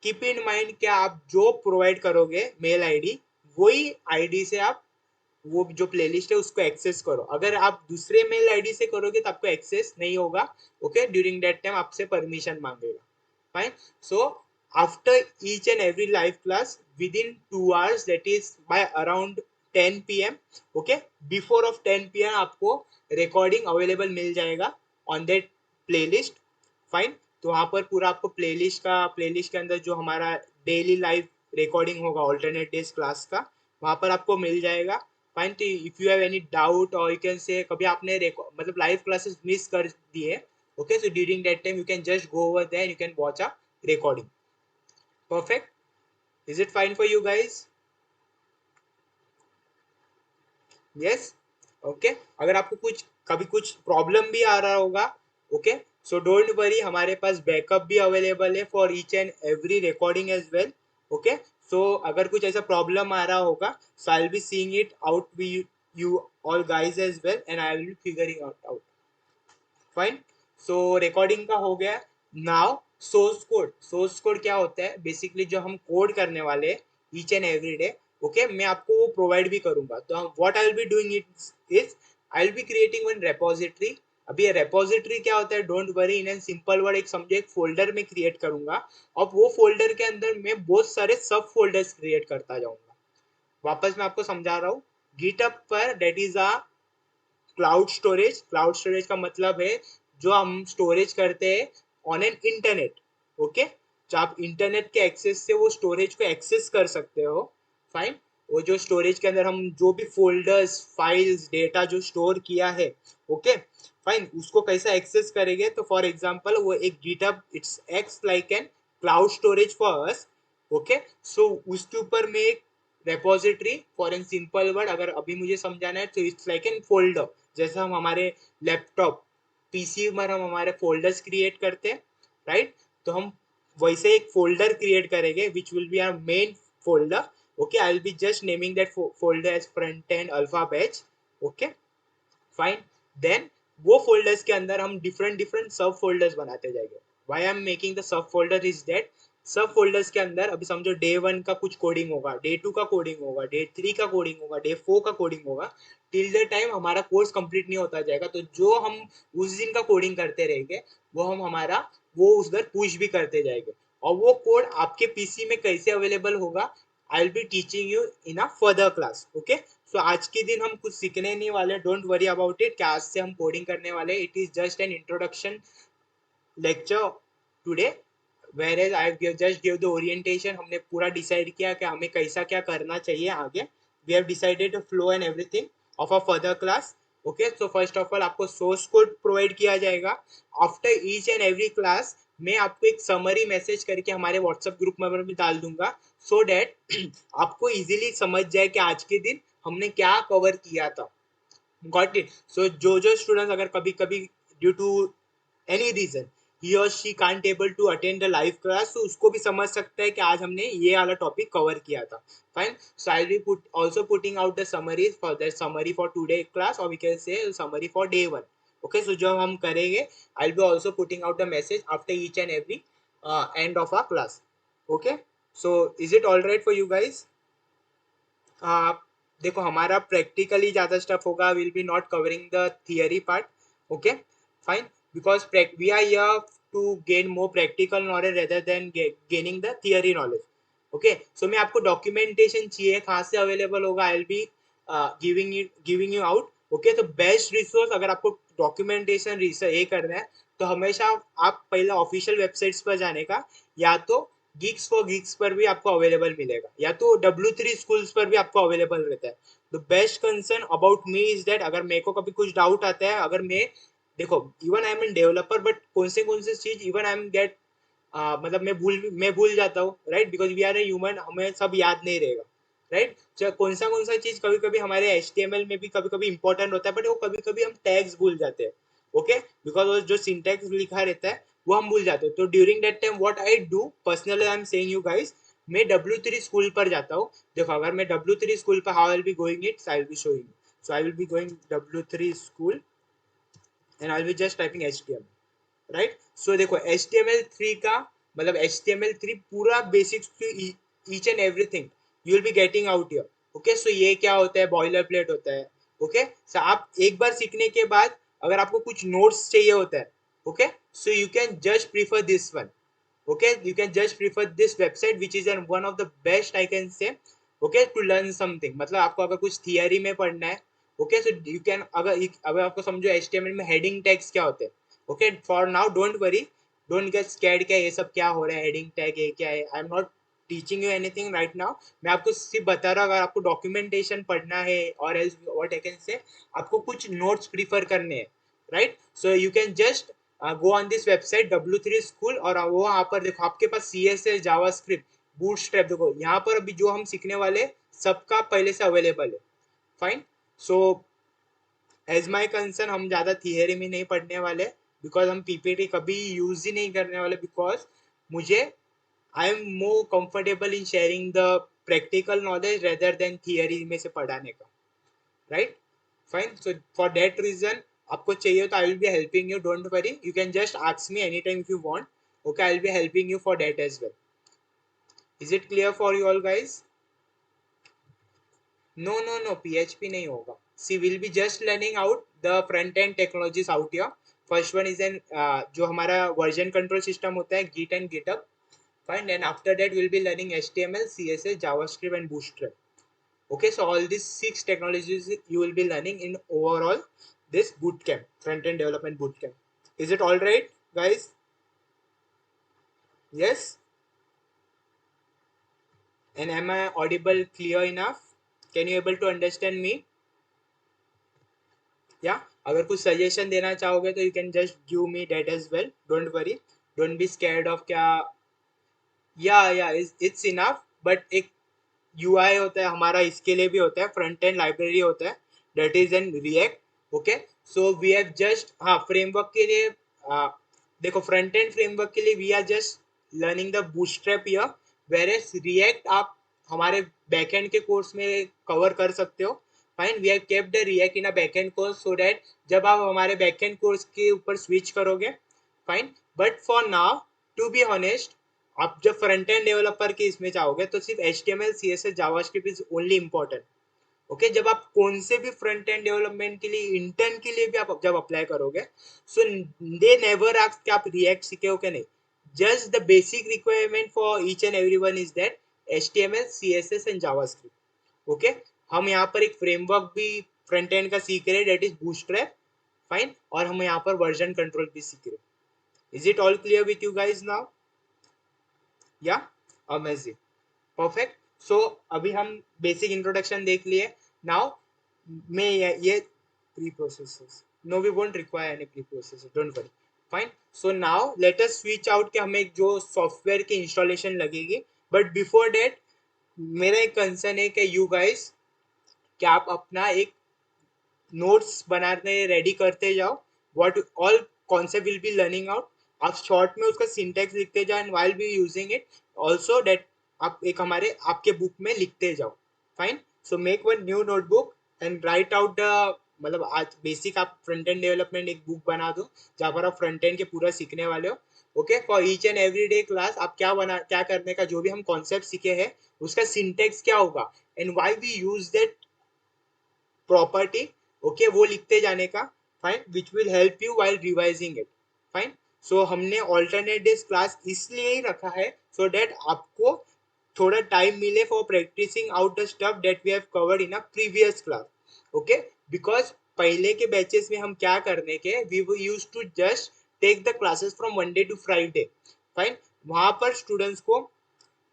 keep in mind कि आप जो प्रोवाइड करोगे मेल आईडी, वही आईडी से आप वो जो प्लेलिस्ट है उसको एक्सेस करो. अगर आप दूसरे मेल आईडी से करोगे तो आपको एक्सेस नहीं होगा. ओके, ड्यूरिंग दैट टाइम आपसे परमिशन मांगेगा. Fine. So after each and every live class within 2 hours, that is by around 10 p.m. okay, before of 10 p.m. आपको recording available मिल जाएगा on that playlist. फाइन. तो वहाँ पर पूरा आपको प्लेलिस्ट के अंदर जो हमारा डेली लाइव रिकॉर्डिंग होगा ऑल्टरनेट डेज क्लास का, वहाँ पर आपको मिल जाएगा. फाइन. तो if you have any doubt और यू कैन से कभी आपने मतलब लाइव क्लासेस मिस कर दिए, okay, so during that time you can just go over there, you can watch a recording. Perfect. Is it fine for you guys? Yes. Okay. अगर आपको कुछ कभी कुछ प्रॉब्लम भी आ रहा होगा, ओके, सो डोंट वरी, हमारे पास बैकअप भी अवेलेबल है for each and every recording as well. Okay, so अगर कुछ ऐसा प्रॉब्लम आ रहा होगा, so I will be seeing it out with you all guys as well, and I will be figuring out. Fine. So recording का हो गया. नाउ सोर्स कोड क्या होता है, बेसिकली जो हम कोड करने वाले each and every day, okay, मैं आपको वो प्रोवाइड भी करूंगा. तो what I will be doing it is I will be creating one repository. अभी ये रेपोजिटरी क्या होता है, don't worry, in an simple word, एक समझो एक फोल्डर में क्रिएट करूंगा और वो फोल्डर के अंदर मैं बहुत सारे सब फोल्डर्स क्रिएट करता जाऊंगा. वापस मैं आपको समझा रहा हूँ. गिटअप पर that is a cloud storage का मतलब है जो हम स्टोरेज करते हैं ऑन एन इंटरनेट. ओके, जो आप इंटरनेट के एक्सेस से वो स्टोरेज को एक्सेस कर सकते हो. फाइन. वो जो स्टोरेज के अंदर हम जो भी फोल्डर्स, फाइल्स, डेटा जो स्टोर किया है, ओके, फाइन, उसको कैसा एक्सेस करेंगे. तो फॉर एग्जांपल वो एक GitHub it's x like an cloud storage for us. Okay, so उसके ऊपर में एक repository, for an simple word अगर अभी मुझे समझाना है तो इट्स लाइक एन फोल्डर. जैसा हम हमारे लैपटॉप पीसी में हम हमारे फोल्डर्स क्रिएट करते हैं, राइट, तो हम वैसे एक फोल्डर क्रिएट करेंगे which will be our main folder. Okay, I will be just naming that folder as front end alpha batch. Okay, fine. Then वो फोल्डर्स के अंदर हम डिफरेंट डिफरेंट सब फोल्डर्स बनाते जाएंगे. Why I am making the sub folder is that sub folders के अंदर अभी समझो डे 1 का कुछ कोडिंग होगा, डे 2 का कोडिंग होगा, डे 3 का कोडिंग होगा, डे 4 का कोडिंग होगा, टिल द टाइम हमारा कोर्स कंप्लीट नहीं होता जाएगा। तो जो हम उस दिन का कोडिंग करते रहेंगे वो हम हमारा वो उधर पुश भी करते जाएंगे, और वो कोड आपके पीसी में कैसे अवेलेबल होगा, I will be teaching you in a further class. Okay, so आज के दिन हम कुछ सीखने नहीं वाले, डोंट वरी अबाउट इट, कि आज से हम कोडिंग करने वाले, it is just an introduction lecture today, whereas just give the orientation। हमने पूरा डिसाइड किया कि हमें कैसा क्या करना चाहिए आगे, we have decided the flow and everything of a further class। Okay, so first of all आपको सोर्स कोड प्रोवाइड किया जाएगा। After each and every class मैं आपको एक समरी मैसेज करके हमारे व्हाट्सएप ग्रुप में भी डाल दूंगा, सो डैट आपको इजीली समझ जाए कि आज के दिन हमने क्या कवर किया था। Got it? सो जो स्टूडेंट्स अगर कभी कभी due to any reason he or she can't able to attend the live class, तो उसको भी समझ सकता है कि आज हमने ये वाला टॉपिक कवर किया था। Fine, so I will put also putting out the summaries for the summary for today class, or we can say summary for day 1। okay, so जब हम करेंगे I'll be also putting out the message after each and every end of our class। okay, so is it all right for you guys? देखो हमारा प्रैक्टिकली ज़्यादा स्टफ होगा, will be not covering the theory part. Okay, fine, because we are here to gain more practical knowledge rather than gaining the theory knowledge. Okay, so मैं आपको डॉक्यूमेंटेशन चाहिए, कहाँ से अवेलेबल होगा, I will be giving you out. Okay, तो बेस्ट रिसोर्स अगर आपको डॉक्यूमेंटेशन रिसर्च ये करना है तो हमेशा आप पहले ऑफिशियल वेबसाइट्स पर जाने का, या तो गिग्स फॉर गिग्स पर भी आपको अवेलेबल मिलेगा, या तो W3 स्कूल्स पर भी आपको अवेलेबल रहता है। The best concern about me is that अगर मेरे को कभी कुछ डाउट आता है, अगर मैं देखो even I am an developer, but कौन से चीज इवन आई एम गेट मतलब मैं भूल जाता हूँ, right, because we are a human, हमें सब याद नहीं रहेगा, राइट। कौन सा चीज कभी कभी हमारे HTML में भी कभी कभी इंपॉर्टेंट होता है, बट वो कभी कभी हम टैग्स भूल जाते हैं। ओके, बिकॉज वो जो सिंटैक्स लिखा रहता है वो हम भूल जाते हैं। तो during that time what I do personally, I am saying you guys, मैं W3 स्कूल पर जाता हूँ। देखो अगर मैं W3 स्कूल पर how I will be going it, I will be showing. So I will be going W3 school and I will just typing HTML, right. सो देखो HTML3 का मतलब HTML3 पूरा basics to each and everything you will be getting out here. Okay, so ये क्या होता है, बॉयलर प्लेट होता है। ओके, सो आप एक बार सीखने के बाद अगर आपको कुछ नोट्स चाहिए होता है, okay, so you can just prefer this one. okay, you can just prefer this website which is one of the best I can say, okay, to learn something। मतलब आपको अगर कुछ थियरी में पढ़ना है, okay, so you can अगर आपको समझो HTML में हेडिंग टैग्स क्या होते हैं। okay, for now don't worry, don't get scared क्या ये सब क्या हो रहा है, हेडिंग टैग ये क्या है, I am not teaching you anything right now. मैं आपको सिर्फ बता रहा हूँ अगर आपको डॉक्यूमेंटेशन पढ़ना है और else what I can say आपको कुछ नोट्स प्रीफर करने हैं, right, so you can just go on this website W3 school, और वो वहाँ पर देखो आपके पास CSS जावास्क्रिप्ट बूटस्ट्रैप, देखो यहाँ पर अभी जो हम सीखने वाले सबका पहले से अवेलेबल है। Fine, so as my concern हम ज़्यादा थियरी में नहीं पढ़ने वाले, बिकॉज हम PPT कभी यूज ही नहीं करने वाले, बिकॉज मुझे I am more comfortable in sharing the practical knowledge rather than theory में से पढ़ाने का, right. Fine, so for that reason आपको चाहिए तो I will be helping you, don't worry, you can just ask me any time if you want. Okay, I will be helping you for that as well. Is it clear for you all guys? No PHP नहीं होगा। C will be just learning out the front end technologies out here. First one is an जो हमारा वर्जन कंट्रोल सिस्टम होता है, Git and GitHub। Fine, and after that will be learning HTML, CSS, JavaScript and Bootstrap। Okay, so all these 6 technologies you will be learning in overall this bootcamp, front end development bootcamp. Is it all right, guys? Yes? And am I audible clear enough? Can you able to understand me? Yeah, अगर कुछ सजेशन देना चाहोगे तो you can just give me that as well, don't worry, don't be scared of क्या, या it's enough, but एक UI होता है हमारा, इसके लिए भी होता है, फ्रंट एंड लाइब्रेरी होता है, that is an React. Okay, so we have just, हाँ, फ्रेमवर्क के लिए देखो फ्रंट एंड फ्रेमवर्क के लिए we are just learning the Bootstrap here, where as React आप हमारे बैकएंड के कोर्स में कवर कर सकते हो। Fine, we have kept the React in a backend course, so that जब आप हमारे बैकएंड कोर्स के ऊपर स्विच करोगे, fine, but for now to be honest आप जब फ्रंट एंड डेवलपर के इसमें जाओगे तो सिर्फ HTML CSS JavaScript is only important. Okay जब आप कौन से भी फ्रंट एंड डेवलपमेंट के लिए इंटर्न के लिए भी आप जब अप्लाई करोगे, सो दे नेवर आस्क कि आप रिएक्ट सीखे हो क्या नहीं। Just the basic requirement for each and every one is that HTML CSS and JavaScript. Okay हम यहाँ पर एक फ्रेमवर्क भी फ्रंट एंड का सीख रहे हैं, डेट इज बूटस्ट्रैप। फाइन, और हम यहाँ पर वर्जन कंट्रोल भी सीख रहे हैं। Is it all clear with you guys now? या अमेजिंग, परफेक्ट। सो अभी हम बेसिक इंट्रोडक्शन देख लिए। नाउ मैं ये pre processes, no we won't require any pre processes, don't worry. Fine, so now let us switch out कि हमें जो सॉफ्टवेयर की इंस्टॉलेशन लगेगी। बट बिफोर दैट मेरा एक कंसर्न है कि यू गाइस, कि आप अपना एक नोट्स बनाने रेडी करते जाओ। What all concept will be learning out, आप शॉर्ट में उसका सिंटेक्स लिखते जाओ and while be using it also that आप एक हमारे आपके बुक में लिखते जाओ। Fine, so make one new notebook and right out the, मतलब आज बेसिक आप फ्रंट एंड डेवलपमेंट एक बुक बना दो जहाँ पर आप फ्रंट एंड के पूरा सीखने वाले हो। Okay for each and every day class आप क्या करने का, जो भी हम कॉन्सेप्ट सीखे हैं उसका सिंटेक्स क्या होगा and why we use that property. Okay वो लिखते जाने का। Fine, which will help you while revising it. Fine, so हमने ऑल्टरनेट डेज क्लास इसलिए ही रखा है सो दैट आपको थोड़ा टाइम मिले for practicing out the stuff that we have covered in a previous class. Okay because पहले के बैचेस में हम क्या करने के, we use to just take the classes from Monday to Friday. Fine, वहां पर स्टूडेंट्स को,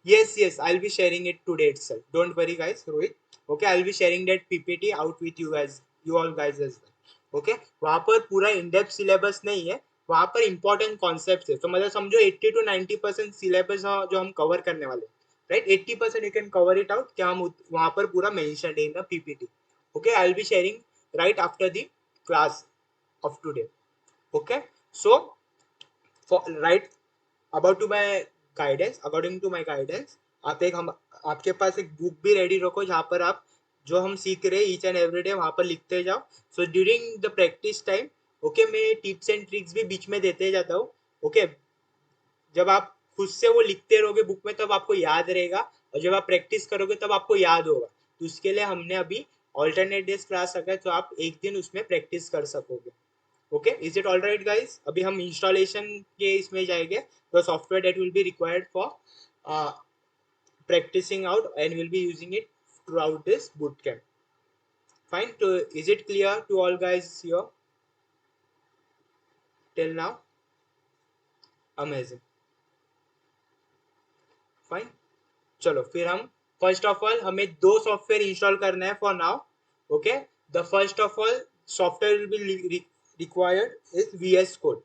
yes, yes, I'll be sharing it today itself. Don't worry, guys, Rohit. Okay, I'll be sharing that PPT out with you guys, you all guys as well. Okay, वहाँ पर पूरा इन डेप्थ सिलेबस नहीं है, वहाँ पर इंपॉर्टेंट कॉन्सेप्ट है। तो मतलब समझो 80 to 90% सिलेबस जो हम कवर करने वाले, right, 80% you can cover it out, क्या हम वहाँ पर पूरा mention in the PPT। Okay I will be sharing right after the class of today. Okay, so for right about to my guidance, according to my guidance, आप एक हम आपके पास एक बुक भी रेडी रखो जहाँ पर आप जो हम सीख रहे हैं ईच एंड एवरी डे वहाँ पर लिखते जाओ। So during the practice time, okay मैं टिप्स एंड ट्रिक्स भी बीच में देते जाता हूँ। ओके जब आप खुद से वो लिखते रहोगे बुक में तब आपको याद रहेगा, और जब आप प्रैक्टिस करोगे तब आपको याद होगा। तो उसके लिए हमने अभी ऑल्टरनेट डेज क्लास रखा है, तो आप एक दिन उसमें प्रैक्टिस कर सकोगे। Okay is it all right guys? अभी हम इंस्टॉलेशन के इसमें जाएंगे, the software that will be required for uh, practicing out and will be using it throughout this bootcamp. Fine, so is it clear to all guys here till now? Amazing. Fine, चलो फिर हम फर्स्ट ऑफ ऑल हमें दो सॉफ्टवेयर इंस्टॉल करना है for now. Okay the first of all software will be required is VS code.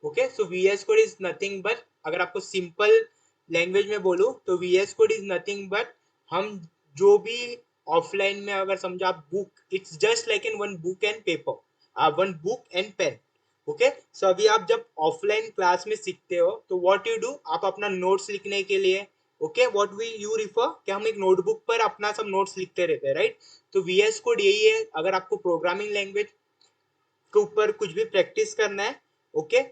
Okay so VS code is nothing but, अगर आपको सिंपल लैंग्वेज में बोलूँ तो VS code is nothing but, हम जो भी ऑफलाइन में अगर समझो आप book, it's just like in one book and paper, one book and pen. Okay so अभी आप जब ऑफलाइन क्लास में सीखते हो तो व्हाट यू डू, आप अपना नोट्स लिखने के लिए, okay what we you refer, कि हम एक नोटबुक पर अपना सब नोट्स लिखते रहते हैं, राइट। तो VS कोड यही है, अगर आपको प्रोग्रामिंग लैंग्वेज के ऊपर कुछ भी प्रैक्टिस करना है, ओके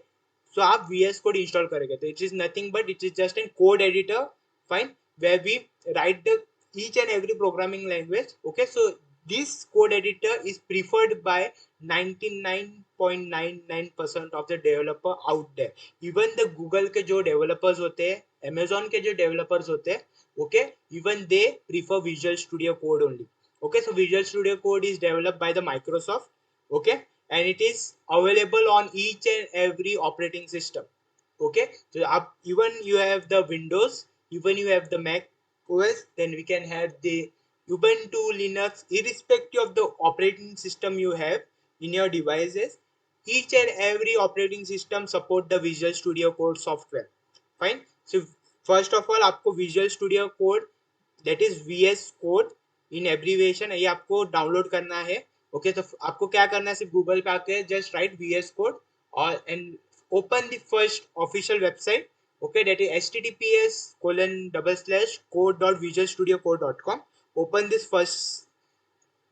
सो आप VS कोड इंस्टॉल करेंगे तो it is nothing but it is just an code editor. Fine, where we write the each and every programming language. Okay so this code editor is preferred by 99.99% of the developer out there. Even the Google के जो developers होते हैं, Amazon के जो developers होते हैं, okay even they prefer Visual Studio Code only. Okay so Visual Studio Code is developed by the Microsoft. Okay and it is available on each and every operating system. Okay so even you have the Windows, even you have the Mac OS, then we can have the Ubuntu Linux, irrespective of the operating system you have in your devices. Each and every operating system support the Visual Studio Code software. Fine, so first of all आपको Visual Studio Code, that is VS Code in abbreviation, ये आपको डाउनलोड करना है। ओके तो आपको क्या करना है, सिर्फ गूगल पे आके जस्ट राइट VS Code और and open the first official website. Okay that is https://code.visualstudiocode.com. open this first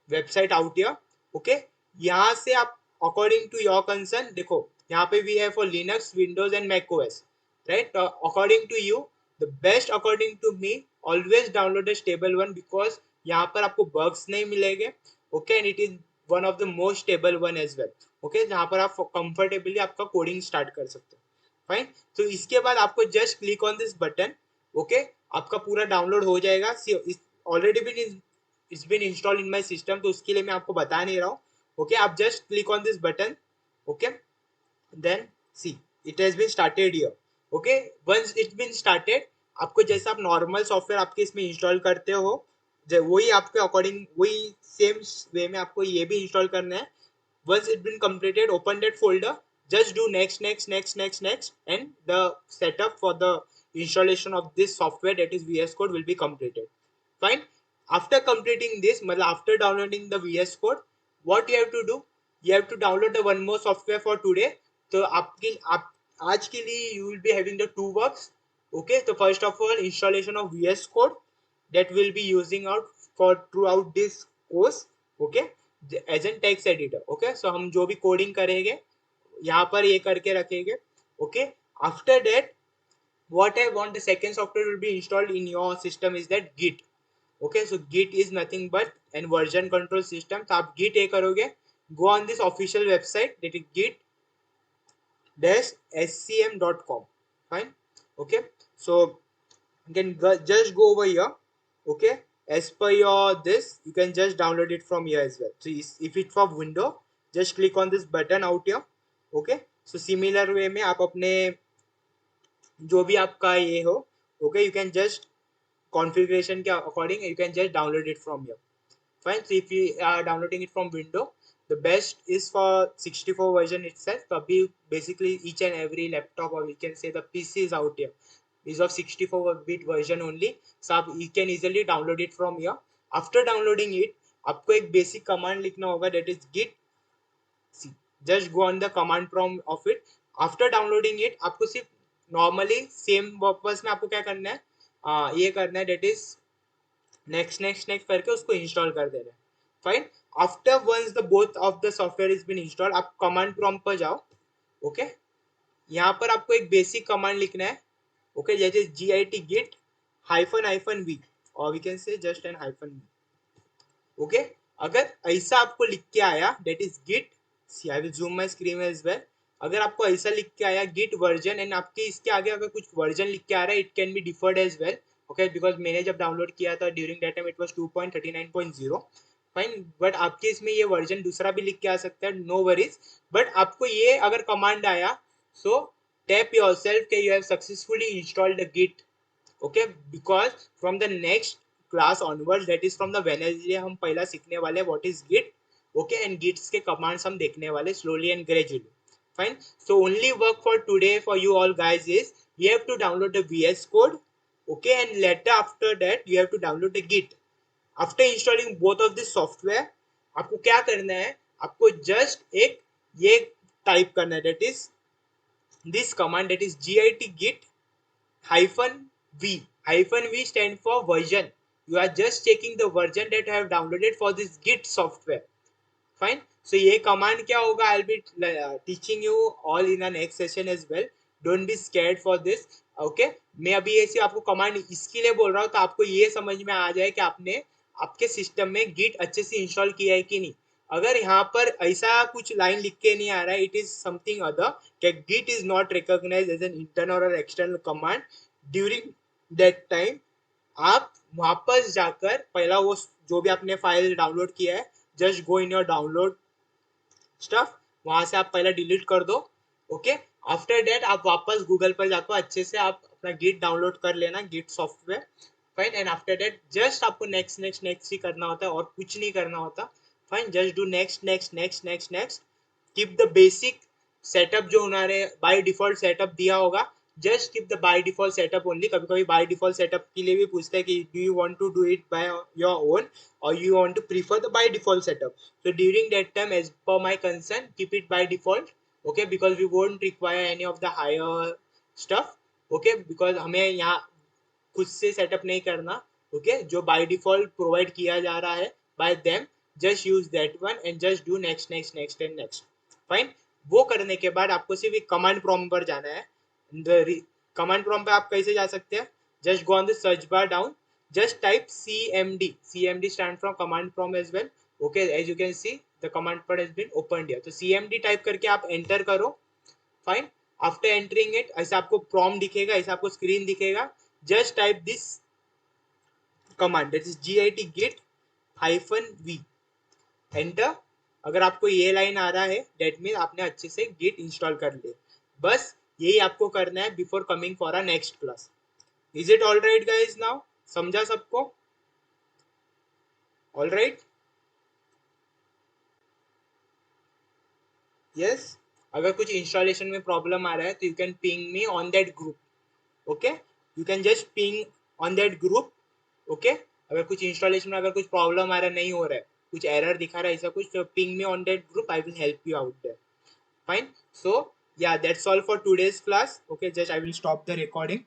website out here. Okay यहाँ से आप according to your concern देखो, यहाँ पे we have for Linux, Windows and Mac OS, right. According to you the best according to me always download the stable one, because यहाँ पर आपको बग्स नहीं मिलेंगे, okay, and it is one of the most stable one as well, okay, जहाँ पर आप कंफर्टेबली आपका कोडिंग स्टार्ट कर सकते हो। फाइन, तो इसके बाद आपको just click on this button, okay, आपका पूरा डाउनलोड हो जाएगा। Already been it's been install in my system, तो उसके लिए मैं आपको बता नहीं रहा हूँ, ओके, आप just click on this button, okay, then see it has been started here, okay, once it's been started, आपको जैसा आप नॉर्मल सॉफ्टवेयर आपके इसमें इंस्टॉल करते हो, वही आपके अकॉर्डिंग वही सेम वे में आपको ये भी इंस्टॉल करना है। once it's been completed, open that folder, just do next next next next next, and the setup for the installation of this software, that is VS Code, will be completed. Fine, after completing this, मतलब after downloading the VS Code, what you have to do, you have to download the one more software for today. तो आपकी आप आज के लिए you will be having the two works, okay, so first of all installation of VS Code that will be using out for throughout this course, okay, as an text editor, okay, so हम जो भी कोडिंग करेंगे यहाँ पर ये करके रखेंगे, okay. After that what I want the second software will be installed in your system is that Git, okay, so Git is nothing but an version control system, तो आप Git ये करोगे, go on this official website, that is git-scm.com, fine, okay, so you can just go over here, okay, as per your this you can just download it from here as well. So if it's for window, just click on this button out here, okay, so similar way में आप अपने जो भी आपका ये हो, okay, you can just configuration के according you can just download it from here. Fine, so if you are downloading it from window, the best is for 64 version itself. So abhi basically each and every laptop, or we can say the PCs out here, is of 64-bit version only, so you can easily download it from here. After downloading it, आपको एक basic command लिखना होगा, that is git c, just go on the command prompt of it. After downloading it, आपको सिर्फ normally same purpose में आपको क्या करना है, ये करना है, that is next next next करके उसको इंस्टॉल कर देना है। Fine, after once the both of the software is been install, आप कमांड प्रॉम्प्ट पर जाओ, ओके, यहाँ पर आपको एक बेसिक कमांड लिखना है, ओके, जैसे git git -v, और we can say just an -v, okay. अगर ऐसा आपको लिख के आया, that is Git, see I will zoom my screen as well, अगर आपको ऐसा लिख के आया गिट वर्जन, एंड आपके इसके आगे अगर कुछ वर्जन लिख के आ रहा है, it can be differed as well, okay, because मैंने जब डाउनलोड किया था during that time it was 2.39.0, fine, but आपके इसमें ये वर्जन दूसरा भी लिख के आ सकता है, नो वरीज, बट आपको ये अगर कमांड आया, सो टैप योरसेल्फ के you have successfully installed the Git, okay, because from the next class onwards, that is from the Wednesday, हम पहला सीखने वाले what is Git, okay, and Gits के कमांड्स हम देखने वाले slowly and gradually. Fine, so only work for today for you all guys is you have to download the VS Code, okay, and later after that you have to download the Git. After installing both of this software, आपको क्या करना है, आपको just एक ये टाइप करना है, that is this command, that is git git -v, -v stand for version, you are just checking the version that you have downloaded for this Git software. Fine, so ये command क्या होगा, I'll be teaching you all in the next session as well, don't be scared for this, okay, मैं अभी ऐसे आपको कमांड इसके लिए बोल रहा हूँ, तो आपको ये समझ में आ जाए कि आपने आपके सिस्टम में गिट अच्छे से इंस्टॉल किया है कि नहीं। अगर यहाँ पर ऐसा कुछ लाइन लिख के नहीं आ रहा है, इट इज समथिंग अदर, कि git is not recognized as an internal और external command, during that time आप वापस जाकर पहला वो जो भी आपने फाइल डाउनलोड किया है, just go in your download stuff, वहां से आप पहला डिलीट कर दो, ओके, आफ्टर दैट आप वापस गूगल पर जाकर अच्छे से आप अपना गिट डाउनलोड कर लेना, Git software, fine, and after that just आपको नेक्स्ट नेक्स्ट नेक्स्ट ही करना होता है और कुछ नहीं करना होता। Fine, just do next next next next next, keep the basic setup जो उन्होंने बाय डिफॉल्ट सेटअप दिया होगा, just keep the by default setup only. कभी कभी बाय डिफॉल्ट सेटअप के लिए भी पूछता है कि do you want to do it by your own और you want to prefer the by default setup, so during that time as per my concern keep it by default, okay, because we won't require any of the higher stuff, okay, because हमें यहाँ खुद से सेटअप नहीं करना, ओके, जो बाय डिफॉल्ट प्रोवाइड किया जा रहा है bye them, just use that one and just do next next next and next. Fine, वो करने के बाद आपको सिर्फ एक कमांड प्रॉम्प्ट पर जाना है। कमांड प्रॉम्प्ट पे आप कैसे जा सकते हैं, just go on the search bar down, just type cmd. Cmd stand from command prompt as well. Okay, as you can see the command prompt has been opened here. तो cmd टाइप करके आप enter करो. फाइन. आफ्टर एंटरिंग इट ऐसा आपको प्रॉम्प्ट दिखेगा, ऐसा आपको स्क्रीन दिखेगा. Just type this command, that is git -v, enter. अगर आपको ये लाइन आ रहा है दैट मीन आपने अच्छे से गिट इंस्टॉल कर लिया. बस यही आपको करना है before coming for a next class. Is it all right guys now? समझा सबको? All right? यस. अगर कुछ इंस्टॉलेशन में प्रॉब्लम आ रहा है तो you can ping me on that group. Okay, you can just ping on that group. Okay, अगर कुछ इंस्टॉलेशन में अगर कुछ प्रॉब्लम आ रहा है, नहीं हो रहा है, कुछ एरर दिखा रहा है ऐसा कुछ, तो ping me on that group, I will help you out there. Fine. So yeah, that's all for today's class. Okay, just I will stop the recording.